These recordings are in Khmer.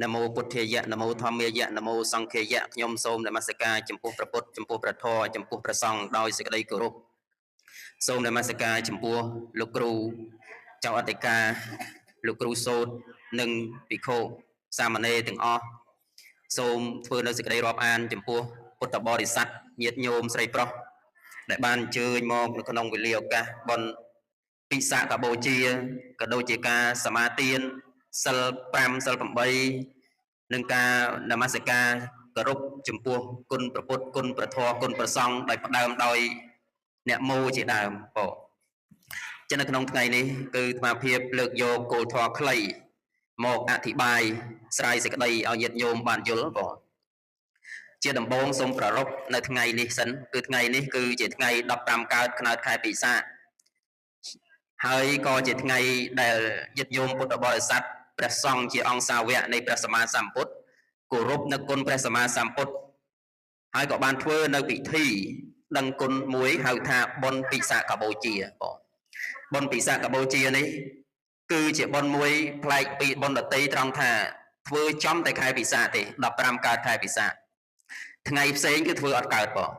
นะโมพุทธายะนะโมธรรมายะนะโมสังฆายะខ្ញុំសូមនមស្ការចំពោះព្រះពុទ្ធចំពោះព្រះធម៌ចំពោះព្រះសង្ឃដោយសេចក្តីគោរពសូមនមស្ការចំពោះលោកគ្រូចៅអធិការលោកគ្រូសូត្រនិងភិក្ខុសាមណេរទាំងអស់សូមធ្វើនៅសេចក្តីរាប់អានចំពោះពុទ្ធបរិស័ទញាតិញោមស្រីប្រុសដែលបានអញ្ជើញមកនៅក្នុងវេលាឱកាសបុណ្យពិសាខបូជាក៏ដូចជាការសមាទានសិល5សិល8និងការនមស្ការគោរពចំពោះគុណព្រះពុទ្ធគុណព្រះធម៌គុណព្រះសង្ឃដោយផ្ដើមដោយអ្នកមោជាដើមបងចឹងនៅក្នុងថ្ងៃនេះគឺអាត្មាភាពលើកយកគោលធម៌ខ្លីមកអធិប្បាយស្រាយសេចក្តីឲ្យញាតិញោមបានយល់បងជាដំបូងសូមប្រារព្ធនៅថ្ងៃនេះសិនគឺថ្ងៃនេះគឺជាថ្ងៃ15កើតខ្នើតខែពិសាខហើយក៏ជាថ្ងៃដែលញាតិញោមពុទ្ធបរិស័ទព្រះសង្ឃជាអង្គសាវកនៃព្រះសម្មាសម្ពុទ្ធគោរពនៅគុណព្រះសម្មាសម្ពុទ្ធហើយក៏បានធ្វើនៅពិធីដឹងគុណមួយហៅថាបុណ្យពិសាខបូជាបងបុណ្យពិសាខបូជានេះគឺជាបុណ្យមួយប្លែកពីបុណ្យដទៃត្រង់ថាធ្វើចំតែខែពិសាខទេ15កើតខែពិសាខថ្ងៃផ្សេងគឺធ្វើអត់កើតបង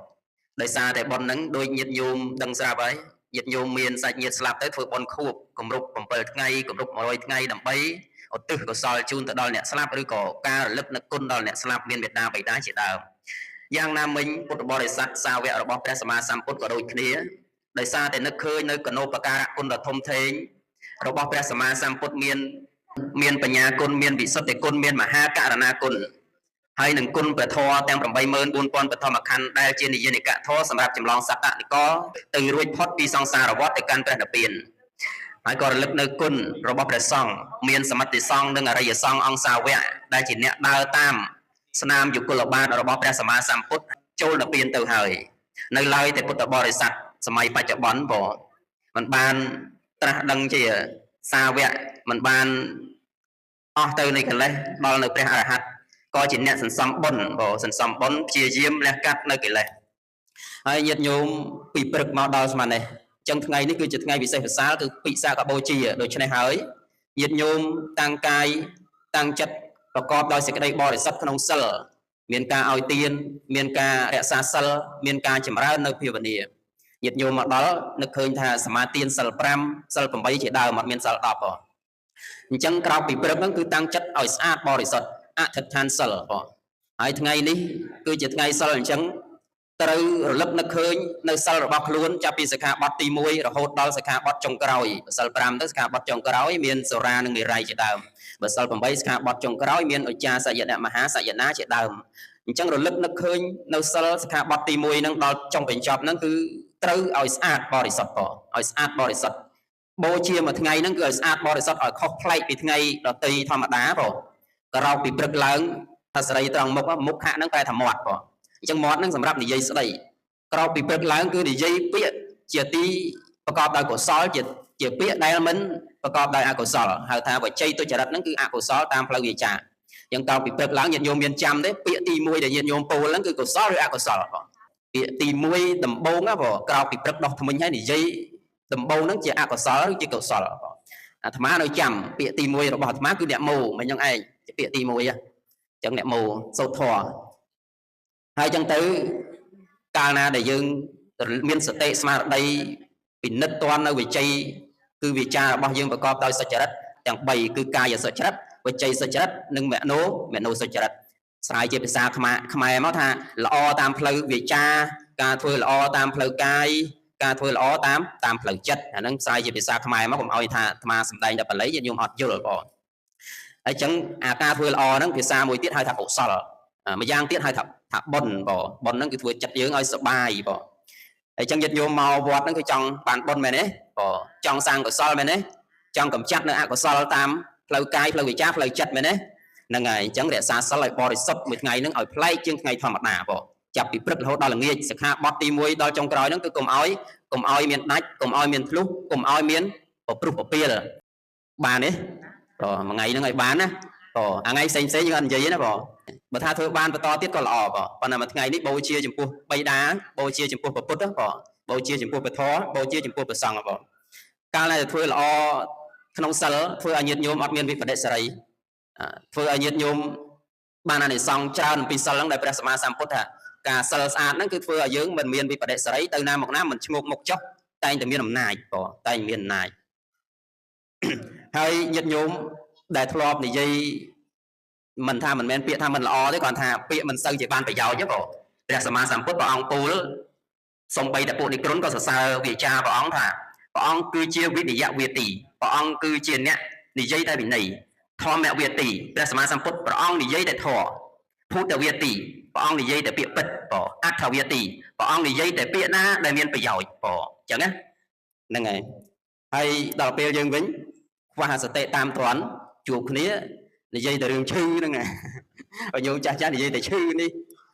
ដោយសារតែបុណ្យហ្នឹងដូចញាតិញោមដឹងស្រាប់ហើយញាតិញោមមានសាច់ញាតិស្លាប់ទៅធ្វើបុណ្យខួបគម្រប់7ថ្ងៃគម្រប់100ថ្ងៃដើម្បីឧទ្ទិសកុសលជូនទៅដល់អ្នកស្លាប់ឬក៏ការរលឹកនឹកគុណដល់អ្នកស្លាប់មានមេត្តាបិតាជាដើមយ៉ាងណាមិញពុទ្ធបរិស័ទសាវករបស់ព្រះសម្មាសម្ពុទ្ធក៏ដូចគ្នាដោយសារតែនឹកឃើញនៅកណោបការៈគុណដ៏ធំធេងរបស់ព្រះសម្មាសម្ពុទ្ធមានបញ្ញាគុណមានវិសុទ្ធិគុណមានមហាករណាគុណហើយនឹងគុណព្រះធម៌ទាំង84000បឋមខណ្ឌដែលជានិយនិកធម៌សម្រាប់ចម្លងសក្កនិកទៅរួចផុតពីសង្សារវដ្តទៅកាន់ព្រះនិព្វានហើយក៏រលឹកនៅគុណរបស់ព្រះសង្ឃមានសមិទ្ធិសង្ឃនិងអរិយសង្ឃអង្គសាវកដែលជាអ្នកដើរតាមស្នាមយុគលបាតរបស់ព្រះសម្មាសម្ពុទ្ធចូលនិព្វានទៅហើយនៅឡើយតែពុទ្ធបរិស័ទសម័យបច្ចុប្បន្នក៏មិនបានត្រាស់ដឹងជាសាវកមិនបានអស់ទៅនៃកិលេសដល់នៅព្រះអរហន្តក៏ជាអ្នកសន្សំបុណ្យក៏សន្សំបុណ្យព្យាយាមលះកាត់នៅកិលេសហើយញាតិញោមពីព្រឹកមកដល់ស្មាននេះចឹងថ្ងៃនេះគឺជាថ្ងៃពិសេសវិសាលគឺពិសាខបូជាដូច្នេះហើយញាតិញោមតាំងកាយតាំងចិត្តប្រកបដោយសេចក្តីបរិសុទ្ធក្នុងសិលមានការឲ្យទានមានការរក្សាសិលមានការចម្រើននៅភាវនាញាតិញោមមកដល់នឹកឃើញថាសមាទានសិល5សិល8ជាដើមអត់មានសិល10ហ៎អញ្ចឹងក្រោយពីព្រឹកហ្នឹងគឺតាំងចិត្តឲ្យស្អាតបរិសុទ្ធអធិដ្ឋានសិលហ៎ហើយថ្ងៃនេះគឺជាថ្ងៃសិលអញ្ចឹងត្រូវរលឹកនឹកឃើញនៅសិលរបស់ខ្លួនចាប់ពីសិក្ខាបទទី1រហូតដល់សិក្ខាបទចុងក្រោយសិល5ទៅសិក្ខាបទចុងក្រោយមានសូរានិងនិរ័យជាដើមបើសិល8សិក្ខាបទចុងក្រោយមានឧច្ចាសយនៈមហាសយនាជាដើមអញ្ចឹងរលឹកនឹកឃើញនៅសិលសិក្ខាបទទី1ហ្នឹងដល់ចុងបញ្ចប់ហ្នឹងគឺត្រូវឲ្យស្អាតបរិសុទ្ធឲ្យស្អាតបរិសុទ្ធបូជាមួយថ្ងៃហ្នឹងគឺឲ្យស្អាតបរិសុទ្ធឲ្យខុសប្លែកពីថ្ងៃដទៃធម្មតាក្រោកពីព្រឹកឡើងថាសេរីត្រង់មុខខៈហ្នឹងប្រែថាមាត់អញ្ចឹងមាត់ហ្នឹងសម្រាប់និយាយស្ដីក្រោកពីព្រឹកឡើងគឺនិយាយពាក្យជាទីប្រកបដោយកុសលជាពាក្យដែលមិនប្រកបដោយអកុសលហៅថាវចីទុច្ចរិតហ្នឹងគឺអកុសលតាមផ្លូវវាចាអញ្ចឹងក្រោកពីព្រឹកឡើងញាតិញោមមានចាំទេពាក្យទី1ដែលញាតិញោមពោលហ្នឹងគឺកុសលឬអកុសលពាក្យទី1ដំបូងក្រោកពីព្រឹកដោះធ្មេញហើយនិយាយដំបូងហ្នឹងជាអកុសលឬជាកុសលអាត្មានៅចាំពាក្យទី1របស់អាត្មាគឺអ្នកមោមិនចឹងឯងជាពាក្យទី1អញ្ចឹងអ្នកមោសូត្រធម៌ហើយចឹងទៅកាលណាដែលយើងមានសតិស្មារតីពិនិត្យទាន់នៅវិជ័យគឺវិចាររបស់យើងប្រកបដោយសុចរិតទាំង3គឺកាយសុចរិតវិជ័យសុចរិតនិងមនោសុចរិតស្រាយជាភាសាខ្មែរមកថាល្អតាមផ្លូវវិចារការធ្វើល្អតាមផ្លូវកាយការធ្វើល្អតាមផ្លូវចិត្តអាហ្នឹងស្រាយជាភាសាខ្មែរមកកុំឲ្យថាអាត្មាសម្ដែងតែបល័យញាតិញោមអត់យល់បងហើយចឹងអាការធ្វើល្អហ្នឹងភាសាមួយទៀតហៅថាកុសលម្យ៉ាងទៀតហៅថាបុណ្យបុណ្យហ្នឹងគឺធ្វើចិត្តយើងឲ្យសុបាយហើយចឹងញាតិញោមមកវត្តហ្នឹងគឺចង់បានបុណ្យមែនទេចង់សាងកុសលមែនទេចង់កម្ចាត់នៅអកុសលតាមផ្លូវកាយផ្លូវវិចារផ្លូវចិត្តមែនទេហ្នឹងហើយអញ្ចឹងរក្សាសិលឲ្យបរិសុទ្ធមួយថ្ងៃហ្នឹងឲ្យប្លែកជាងថ្ងៃធម្មតាចាប់ពីព្រឹករហូតដល់ល្ងាចសិក្ខាបទទី1ដល់ចុងក្រោយហ្នឹងគឺកុំឲ្យមានដាច់កុំឲ្យមានធ្លុះកុំឲ្យមានប្រព្រឹត្តពពាលបានទេមួយថ្ងៃហ្នឹងឲ្យបានណាថ្ងៃផ្សេងយើងអត់និយាយណាបើថាធ្វើបានបន្តទៀតក៏ល្អប៉ុន្តែមួយថ្ងៃនេះបូជាចំពោះបិតាបូជាចំពោះព្រះពុទ្ធបូជាចំពោះព្រះធម៌បូជាចំពោះព្រះសង្ឃកាលណាធ្វើល្អក្នុងសិលធ្វើឲ្យញាតិញោមអត់មានវិបដិសារី ធ្វើឲ្យញាតិញោមបានអានិសង្សច្រើនពីសិលហ្នឹងដែលព្រះសម្មាសម្ពុទ្ធថាការសិលស្អាតហ្នឹងគឺធ្វើឲ្យយើងមិនមានវិបដិសារីទៅណាមកណាមិនឈ្ងោកមុខចុះតែងតែមានអំណាចបងតែងមានអំណាចហើយញាតិញោមដែលធ្លាប់និយាយមិនថាមិនមែនពាក្យថាមិនល្អទេគ្រាន់ថាពាក្យមិនសូវជាបានប្រយោជន៍ទេបងព្រះសម្មាសម្ពុទ្ធព្រះអង្គពូលសំបីតែពួកនិក្រុនក៏សរសើរវាចាព្រះអង្គថាព្រះអង្គគឺជាវិនយវាទីព្រះអង្គគឺជាអ្នកនិយាយតែវិន័យធម្មវាទីព្រះសម្មាសម្ពុទ្ធព្រះអង្គនិយាយតែធម៌ភូតវាទីព្រះអង្គនិយាយតែពាក្យពិតបងអត្ថវាទីព្រះអង្គនិយាយតែពាក្យណាដែលមានប្រយោជន៍បងអញ្ចឹងណាហ្នឹងហើយហើយដល់ពេលយើងវិញខ្វះសតិតាមទ្រាន់ជួបគ្នានិយាយតែរឿងឈឺហ្នឹងណាឲ្យញោមចាស់និយាយតែឈឺនេះ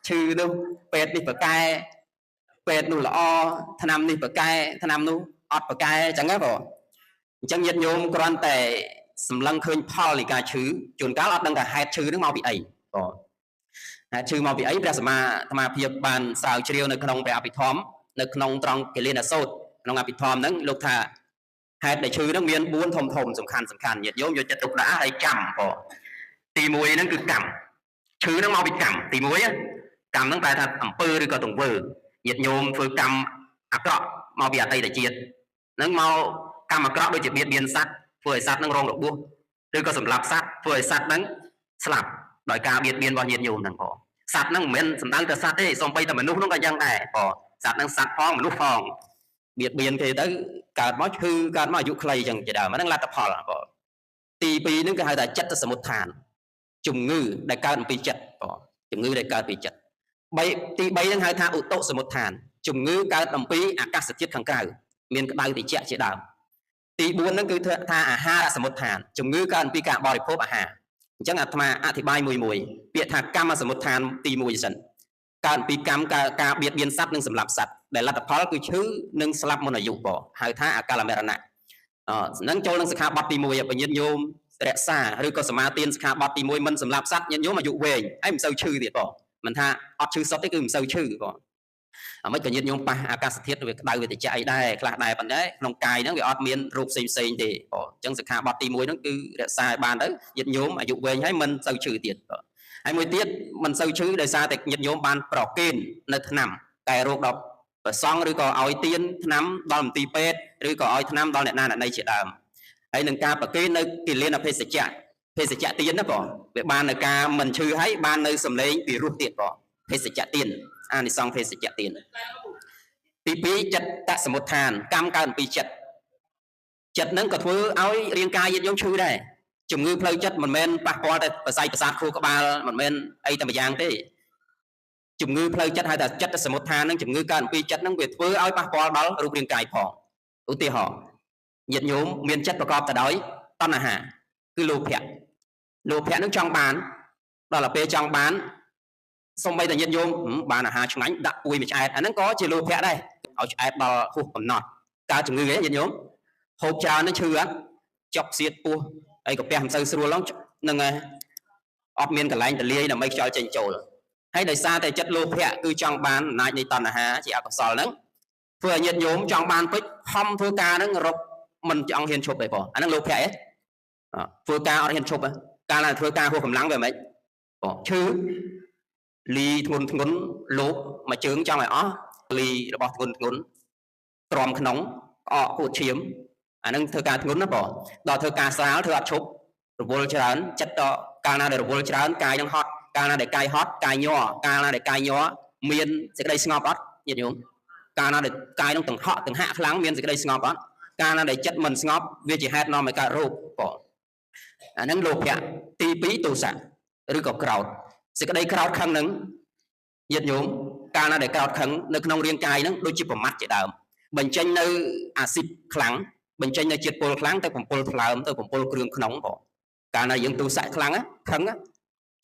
ឈឺនោះពេទ្យនេះប្រកែពេទ្យនោះល្អថ្នាំនេះប្រកែថ្នាំនោះអត់ប្រកែអញ្ចឹងណាបងអញ្ចឹងញាតិញោមគ្រាន់តែសម្លឹងឃើញផលនៃការឈឺជួនកាលអត់ដឹងថាហេតុឈឺហ្នឹងមកពីអីបងហេតុឈឺមកពីអីព្រះសម្មាអាត្មាភាពបានស្រាវជ្រាវនៅក្នុងព្រះអភិធម្មនៅក្នុងត្រង់កិលេនសូត្រក្នុងអភិធម្មហ្នឹងលោកថាហេតុដែលឈឺហ្នឹងមាន4ធំសំខាន់ញាតិញោមយកចិត្តទុកដាក់ហើយចាំបងទី1ហ្នឹងគឺកម្មឈឺហ្នឹងមកពីកម្មទី1កម្មហ្នឹងតែថាអំពើឬក៏ទង្វើញាតិញោមធ្វើកម្មអាក្រក់មកពីអតីតជាតិហ្នឹងមកកម្មអាក្រក់ដូចជាបៀតបៀនសត្វធ្វើឲ្យសត្វហ្នឹងរងរបួសឬក៏សម្លាប់សត្វធ្វើឲ្យសត្វហ្នឹងស្លាប់ដោយការបៀតបៀនរបស់ញាតិញោមហ្នឹងបងសត្វហ្នឹងមិនមែនសំដៅតែសត្វទេសូម្បីតែមនុស្សហ្នឹងក៏យ៉ាងដែរបងសត្វហ្នឹងសត្វផងមនុស្សផងបៀតបៀនគេទៅកើតមកឈឺកើតមកអាយុខ្លីអញ្ចឹងជាដើមហ្នឹងលទ្ធផលបងទី2ហ្នឹងគេហៅថាចិត្តសមុដ្ឋានជំងឺដែលកើតអំពីចិត្តបងជំងឺដែលកើតពីចិត្តទី3ហ្នឹងហៅថាឧតុសមុដ្ឋានជំងឺកើតអំពីអាកាសធាតុខាងក្រៅមានក្តៅត្រជាក់ជាដើមទី4ហ្នឹងគឺថាអាហារសមុដ្ឋានជំងឺកើតអំពីការបរិភោគអាហារអញ្ចឹងអាត្មាអធិប្បាយមួយពាក្យថាកម្មសមុដ្ឋានទី1សិនកើតអំពីកម្មការបៀតបៀនសត្វនិងសម្លាប់សត្វដែលលទ្ធផលគឺឈឺនិងស្លាប់មុនអាយុបងហៅថាអកាលមរណៈហ្នឹងចូលនឹងសិក្ខាបទទី1បញ្ញាញោមរក្សាឬក៏សមាទានសិក្ខាបទទី1មិនសម្លាប់សត្វញាតិញោមអាយុវែងហើយមិនសូវឈឺទៀតបងមិនថាអត់ឈឺសុទ្ធទេគឺមិនសូវឈឺបងអ្មិនក៏ញាតិញោមប៉ះអាកាសធាតុវាក្តៅវាត្រជាក់អីដែរខ្លះដែរប៉ុន្តែក្នុងកាយហ្នឹងវាអត់មានរោគផ្សេងទេបងអញ្ចឹងសិក្ខាបទទី1ហ្នឹងគឺរក្សាឲ្យបានទៅញាតិញោមអាយុវែងហើយមិនសូវឈឺទៀតបងហើយមួយទៀតមិនសូវឈឺដោយសារតែញាតិញោមបានប្រគេននៅថ្នាំកែរោគដល់ប្រសង់ឬក៏ឲ្យទានថ្នាំដល់មន្ទីរពេទ្យឬក៏ឲ្យថ្នាំដល់អ្នកណាអ្នកណីជាដើមហើយនឹងការប្រគេននៅគិលានភេសជ្ជៈទានណាបងវាបាននៅការមិនឈឺហើយបាននៅសម្លេងពីរោះទៀតបងភេសជ្ជៈទានអានិសង្ឃភេសជ្ជៈទានទី2ចិត្តសមុដ្ឋានកម្មកើតអំពីចិត្តហ្នឹងក៏ធ្វើឲ្យរាងកាយញាតិញោមឈឺដែរជំងឺផ្លូវចិត្តមិនមែនប៉ះពាល់តែប្រស័យប្រសាទខួរក្បាលមិនមែនអីតែម្យ៉ាងទេជំងឺផ្លូវចិត្តហៅថាចិត្តសមុដ្ឋានហ្នឹងជំងឺកើតអំពីចិត្តហ្នឹងវាធ្វើឲ្យប៉ះពាល់ដល់រូបរាងកាយផងឧទាហរណ៍ញាតិញោមមានចិត្តប្រកបទៅដោយតណ្ហាគឺលោភៈហ្នឹងចង់បានដល់ទៅពេលចង់បានសូម្បីតែញាតិញោមបានអាហារឆ្ងាញ់ដាក់ពួយមួយឆ្អែតអាហ្នឹងក៏ជាលោភៈដែរឲ្យឆ្អែតដល់ហួសកំណត់កើតជំងឺឯងញាតិញោមហូបច្រើននឹងឈឺអត់ចុកសៀតពោះអីកាពះមិនសូវស្រួលហ្នឹងអត់មានកន្លែងទលាយដើម្បីខ្យល់ចេញចូលហើយដោយសារតែចិត្តលោភៈគឺចង់បានអំណាចនៃតណ្ហាជាអកុសលហ្នឹងធ្វើឲ្យញាតិញោមចង់បានពេចខំធ្វើការហ្នឹងរកមិនចង់ហ៊ានឈប់ទេបងអាហ្នឹងលោភៈធ្វើការអត់ហ៊ានឈប់កាលណាធ្វើការហួសកម្លាំងវាមិនបងឈឺលីធ្ងន់លោបមួយជើងចង់ឲ្យអស់លីរបស់ធ្ងន់ទ្រាំក្នុងក្អកគួតឈាមអាហ្នឹងធ្វើការធ្ងន់ណាបងដល់ធ្វើការស្រាលធ្វើអត់ឈប់រវល់ច្រើនចិត្តដល់កាលណាដែលរវល់ច្រើនកាយនឹងហត់កាលណាដែលកាយហត់កាយញ័រកាលណាដែលកាយញ័រមានសេចក្តីស្ងប់អត់ញាតិញោមកាលណាដែលកាយនឹងទាំងហក់ទាំងហាក់ខ្លាំងមានសេចក្តីស្ងប់អត់កាលណាដែលចិត្តមិនស្ងប់វាជាហេតុនាំឲ្យកើតរោគបងអាហ្នឹងលោភៈទី2ទោសៈឬក៏ក្រោធសេចក្តីក្រោធខឹងហ្នឹងញាតិញោមកាលណាដែលក្រោធខឹងនៅក្នុងរាងកាយហ្នឹងដូចជាប្រមាត់ជាដើមបញ្ចេញនៅអាស៊ីតខ្លាំងបញ្ចេញនៅជាតិពុលខ្លាំងទៅបំពុលថ្លើមទៅបំពុលគ្រឿងក្នុងបងកាលណាយើងទោសៈខ្លាំងខឹង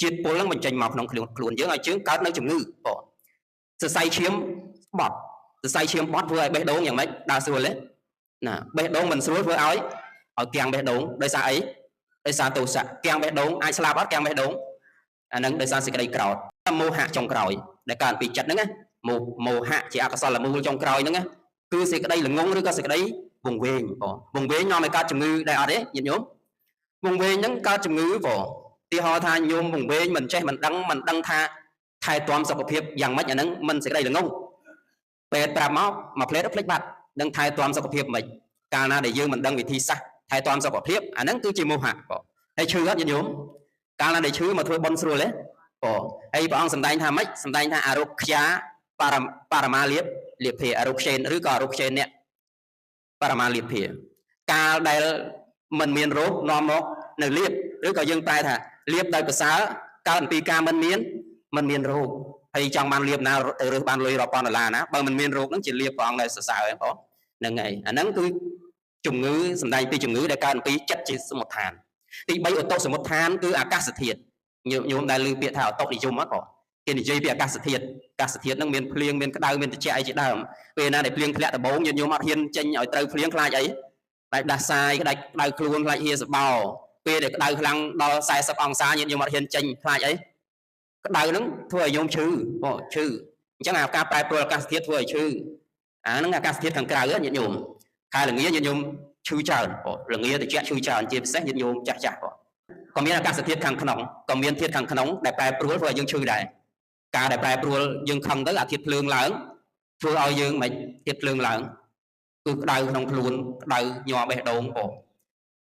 ជាតិពុលហ្នឹងបញ្ចេញមកក្នុងខ្លួនយើងឲ្យយើងកើតនៅជំងឺបងសរសៃឈាមបត់ធ្វើឲ្យបេះដូងយ៉ាងម៉េចដើរស្រួលទេណាបេះដូងមិនស្រួលធ្វើឲ្យគាំងបេះដូងដោយសារអីដោយសារទោសៈគាំងបេះដូងអាចស្លាប់អត់គាំងបេះដូងអាហ្នឹងដោយសារសេចក្តីក្រោធមោហៈចុងក្រោយដែលកើតពីចិត្តហ្នឹងណាមោហៈជាអកុសលមូលចុងក្រោយហ្នឹងណាគឺសេចក្តីល្ងងឬក៏សេចក្តីវង្វេងបងវង្វេងនាំឲ្យកើតជំងឺដែរអត់ទេញាតិញោមវង្វេងហ្នឹងកើតជំងឺបង ទីហោថាញោមបង្វេងមិនចេះមិនដឹងថាថែទាំសុខភាពយ៉ាងម៉េចអាហ្នឹងមិនសេចក្តីល្ងងពេទ្យប្រាប់មកផ្លេតភ្លេចបាត់ដឹងថែទាំសុខភាពមិនកាលណាដែលយើងមិនដឹងវិធីសាស្ត្រថែទាំសុខភាពអាហ្នឹងគឺជាមោហៈបងហើយឈឺអត់ញោមកាលណាដែលឈឺមកធ្វើបន់ស្រួលទេបងហើយព្រះអង្គសម្ដែងថាម៉េចសម្ដែងថាអរុខ្យាបរមាលៀបលៀបភាអរុខ្ចេនឬក៏អរុខ្ចេនអ្នកបរមាលៀបភាកាលដែលមិនមានរោគនាំមកនៅលៀបឬក៏យើងប្រែថាលៀបដោយប្រសើរកើតអំពីការមិនមានរោគហើយចង់បានលៀបណាទៅរើសបានលុយរាប់ពាន់ដុល្លារណាបើមិនមានរោគហ្នឹងជាលៀបព្រះអង្គដែលសរសើរហ្នឹងបងហ្នឹងហើយអាហ្នឹងគឺជំងឺសម្ដែងពីជំងឺដែលកើតអំពីចិត្តជាសមុដ្ឋានទី3ឧតុសមុដ្ឋានគឺអាកាសធាតុញោមដែលឮពាក្យថាឧតុនិយមហ្នឹងបងគេនិយាយពីអាកាសធាតុហ្នឹងមានភ្លៀងមានក្តៅមានត្រជាក់អីជាដើមពេលណាដែលភ្លៀងធ្លាក់ដំបូងញោមអត់ហ៊ានចេញឲ្យត្រូវភ្លៀងខ្លាចអីខ្លាចដាស់សាយក្តៅខ្លួនខ្លាចហៀសបោពេលដែលក្តៅខ្លាំងដល់40អង្សាញោមអត់ហ៊ានចេញខ្លាចអីក្តៅហ្នឹងធ្វើឲ្យញោមឈឺបងឈឺអញ្ចឹងអាការប្រែប្រួលអាកាសធាតុធ្វើឲ្យឈឺអាហ្នឹងអាកាសធាតុខាងក្រៅញាតិញោមខែល្ងាញាតិញោមឈឺច្រើនបងល្ងាត្រជាក់ឈឺច្រើនជាពិសេសញាតិញោមចាស់បងក៏មានអាកាសធាតុខាងក្នុងក៏មានធាតុខាងក្នុងដែលប្រែប្រួលធ្វើឲ្យយើងឈឺដែរការដែលប្រែប្រួលយើងខឹងទៅអាធាតុភ្លើងឡើងធ្វើឲ្យយើងមិនធាតុភ្លើងឡើងគឺក្តៅក្នុងខ្លួនក្តៅញ័របេះដូងបង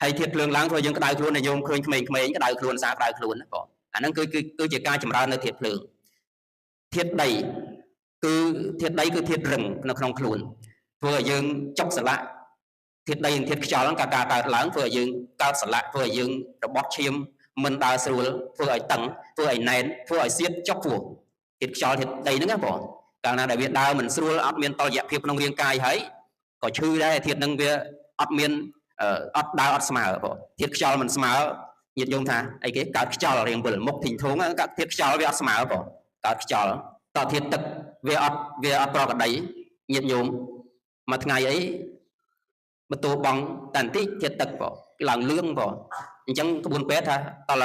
ហើយធាតុភ្លើងឡើងធ្វើយើងក្តៅខ្លួនដែលញោមឃើញក្មេងៗក្តៅខ្លួនសាក្តៅខ្លួនបងអាហ្នឹងគឺជាការចម្រើននៅធាតុភ្លើងធាតុដីគឺធាតុរឹងនៅក្នុងខ្លួនធ្វើឲ្យយើងចុកស្រឡាក់ធាតុដីនិងធាតុខ្យល់ហ្នឹងការកើតឡើងធ្វើឲ្យយើងកើតស្រឡាក់ធ្វើឲ្យយើងរបត់ឈាមមិនដើរស្រួលធ្វើឲ្យតឹងធ្វើឲ្យណែនធ្វើឲ្យសៀតចុកពោះធាតុខ្យល់ធាតុដីហ្នឹងណាបងកាលណាដែលវាដើរមិនស្រួលអត់មានតុល្យភាពក្នុងរាងកាយហើយក៏ឈឺដែរធាតុហ្នឹងវាអត់មានអត់ដើរអត់ស្មើបងធាតុខ្យល់មិនស្មើញាតិញោមថាអីគេកើតខ្យល់រៀងវិលមុខធីងធងកើតធាតុខ្យល់វាអត់ស្មើបងកើតខ្យល់តធាតុទឹកវាអត់ប្រកដីញាតិញោមមួយថ្ងៃអីបន្ទោបងតាន់តិចធាតុទឹកបងឡើងលឿងបងអញ្ចឹងក្បួនពេទ្យថាតើ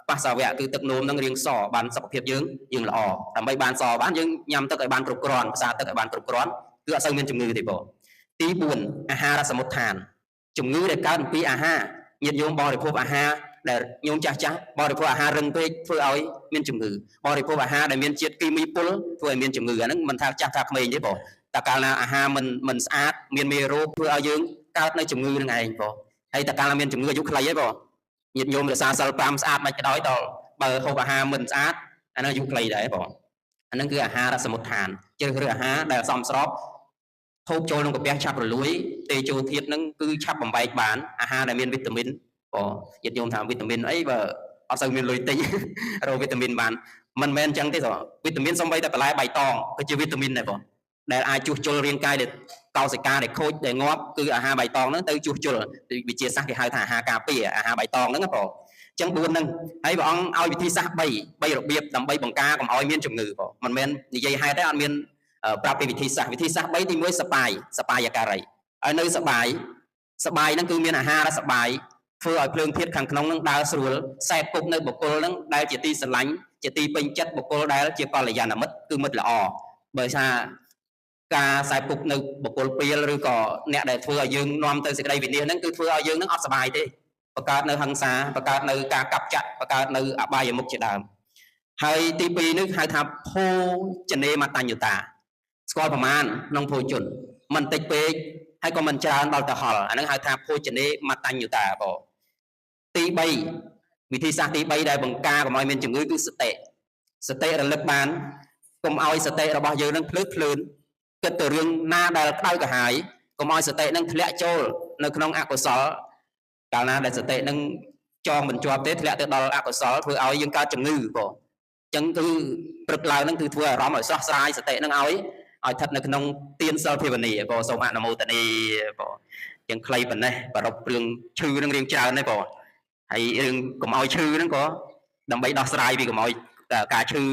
ប៉ះសាវៈគឺទឹកនោមនឹងរាងសបានសុខភាពយើងល្អដើម្បីបានសបានយើងញ៉ាំទឹកឲ្យបានគ្រប់គ្រាន់ផ្សារទឹកឲ្យបានគ្រប់គ្រាន់គឺអត់សូវមានជំងឺទេបងទី4អាហារសមុដ្ឋានជំងឺដែលកើតអំពីអាហារញាតិញោមបរិភោគអាហារដែលញោមចាស់បរិភោគអាហាររឹងពេកធ្វើឲ្យមានជំងឺបរិភោគអាហារដែលមានជាតិគីមីពុលធ្វើឲ្យមានជំងឺអាហ្នឹងមិនថាចាស់ថាក្មេងទេបងតែកាលណាអាហារមិនស្អាតមានមេរោគធ្វើឲ្យយើងកើតនៅជំងឺនឹងឯងបងហើយតែកាលណាមានជំងឺអាយុខ្លីទេបងញាតិញោមរក្សាសិល5ស្អាតមិនក៏ដោយដល់បើហូបអាហារមិនស្អាតអានោះអាយុខ្លីដែរបងអាហ្នឹងគឺអាហារសមុដ្ឋានជ្រើសរើសអាហារដែលសមស្របហូបចូលក្នុងកាពះឆាប់រលួយទេចូលធាតុហ្នឹងគឺឆាប់បំបែកបានអាហារដែលមានវីតាមីនបងញាតិញោមថាវីតាមីនអីបើអត់សូវមានលុយទិញរកវីតាមីនបានមិនមែនអញ្ចឹងទេបងវីតាមីនសំបីតែបន្លែបៃតងក៏ជាវីតាមីនដែរបងដែលអាចជួសជុលរាងកាយដែលកោសិកាដែលខូចដែលងាប់គឺអាហារបៃតងហ្នឹងទៅជួសជុលវិទ្យាសាស្ត្រគេហៅថាអាហារការពារអាហារបៃតងហ្នឹងបងអញ្ចឹង4ហ្នឹងហើយព្រះអង្គឲ្យវិធីសាស្ត្រ3របៀបដើម្បីបង្ការកុំឲ្យមានជំងឺបងមិនមែននិយាយហេតុទេអត់មានប្រាប់ពីវិធីសាស្ត្រ3ទី1សបាយអាការីឲ្យនៅសបាយហ្នឹងគឺមានអាហារសបាយធ្វើឲ្យភ្លើងធាតុខាងក្នុងហ្នឹងដើរស្រួលសែបពុកនៅបុគ្គលហ្នឹងដែលជាទីស្រឡាញ់ជាទីពេញចិត្តបុគ្គលដែលជាកល្យាណមិត្តគឺមិត្តល្អបើថាការខ្សែពុកនៅបុគ្គលពីលឬក៏អ្នកដែលធ្វើឲ្យយើងនាំទៅសេចក្តីវិនិច្ឆ័យហ្នឹងគឺធ្វើឲ្យយើងហ្នឹងអត់សុបាយទេបង្កើតនៅហិង្សាបង្កើតនៅការកាប់ចាក់បង្កើតនៅអបាយមុខជាដើមហើយទី2នេះហៅថាភោជនេមតញ្ញតាស្គាល់ប្រមាណក្នុងភោជនមិនតិចពេកហើយក៏មិនច្រើនដល់ទៅហល់អាហ្នឹងហៅថាភោជនេមតញ្ញតាបងទី3វិធីសាស្ត្រទី3ដែលបង្ការកុំឲ្យមានជំងឺគឺសតិរលឹកបានកុំឲ្យសតិរបស់យើងនឹងភ្លើតភ្លើនគិតទៅរឿងណាដែលក្តៅក្រហាយកុំឲ្យសតិនឹងធ្លាក់ចូលនៅក្នុងអកុសលកាលណាដែលសតិនឹងចងមិនជាប់ទេធ្លាក់ទៅដល់អកុសលធ្វើឲ្យយើងកើតជំងឺបងអញ្ចឹងគឺព្រឹកឡើងនឹងគឺធ្វើអារម្មណ៍ឲ្យស្រស់ស្រាយសតិនឹងឲ្យស្ថិតនៅក្នុងទានសិលភាវនាបងសូមអនុមោទនាបងអញ្ចឹងខ្លីប៉ុណ្ណេះប្ររពរឿងឈឺនឹងរៀងច្រើនទេបងហើយរឿងកុំឲ្យឈឺហ្នឹងក៏ដើម្បីដោះស្រាយពីកុំឲ្យការឈឺ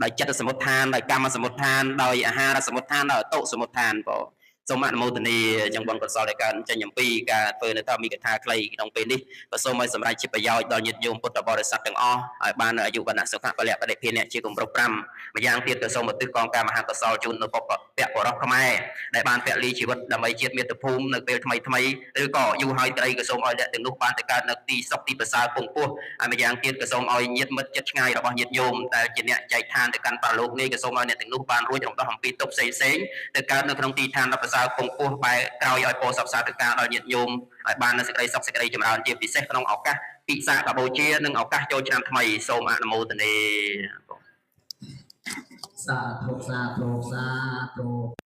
ដោយចិត្តសមុដ្ឋានដោយកម្មសមុដ្ឋានដោយអាហារសមុដ្ឋានដោយឧតុសមុដ្ឋានបង សូមអនុមោទនាចឹងបុណ្យកុសលដែលកើតចេញអំពីការធ្វើនៅធម្មិកថាខ្លីក្នុងពេលនេះក៏សូមឲ្យសម្រេចជាប្រយោជន៍ដល់ញាតិញោមពុទ្ធបរិស័ទទាំងអស់ឲ្យបានអាយុវណ្ណៈសុខៈពលៈបរិភានៈជាគម្រប់5ម្យ៉ាងទៀតក៏សូមឧទ្ទិសកងការមហាកុសលជូននៅបុព្វបរោះខ្មែរដែលបានពលីជីវិតដើម្បីជាតិមាតុភូមិនៅពេលថ្មីឬក៏យូរហើយក្តីក៏សូមឲ្យអ្នកទាំងនោះបានទៅកើតនៅទីសុខទីប្រសើរពងពោះហើយម្យ៉ាងទៀតក៏សូមឲ្យញាតិមិត្តជិតឆ្ងាយរបស់ញាតិញោមដែលជាអ្នកចែកឋានទៅកាន់បរលោកនេះក៏សូមឲ្យអ្នកទាំងនោះបានរួចរំដោះអំពីទុក្ខផ្សេងៗទៅកើតនៅក្នុងទីឋានដ៏ប្រសើរពងពោះបែរក្រោយឲ្យពោសពសាធិការដល់ញាតិញោមឲ្យបាននូវសេចក្តីសុខសេចក្តីចម្រើនជាពិសេសក្នុងឱកាសពិសាខបូជានិងឱកាសចូលឆ្នាំថ្មីសូមអនុមោទនាសាធុសាធុសាធុ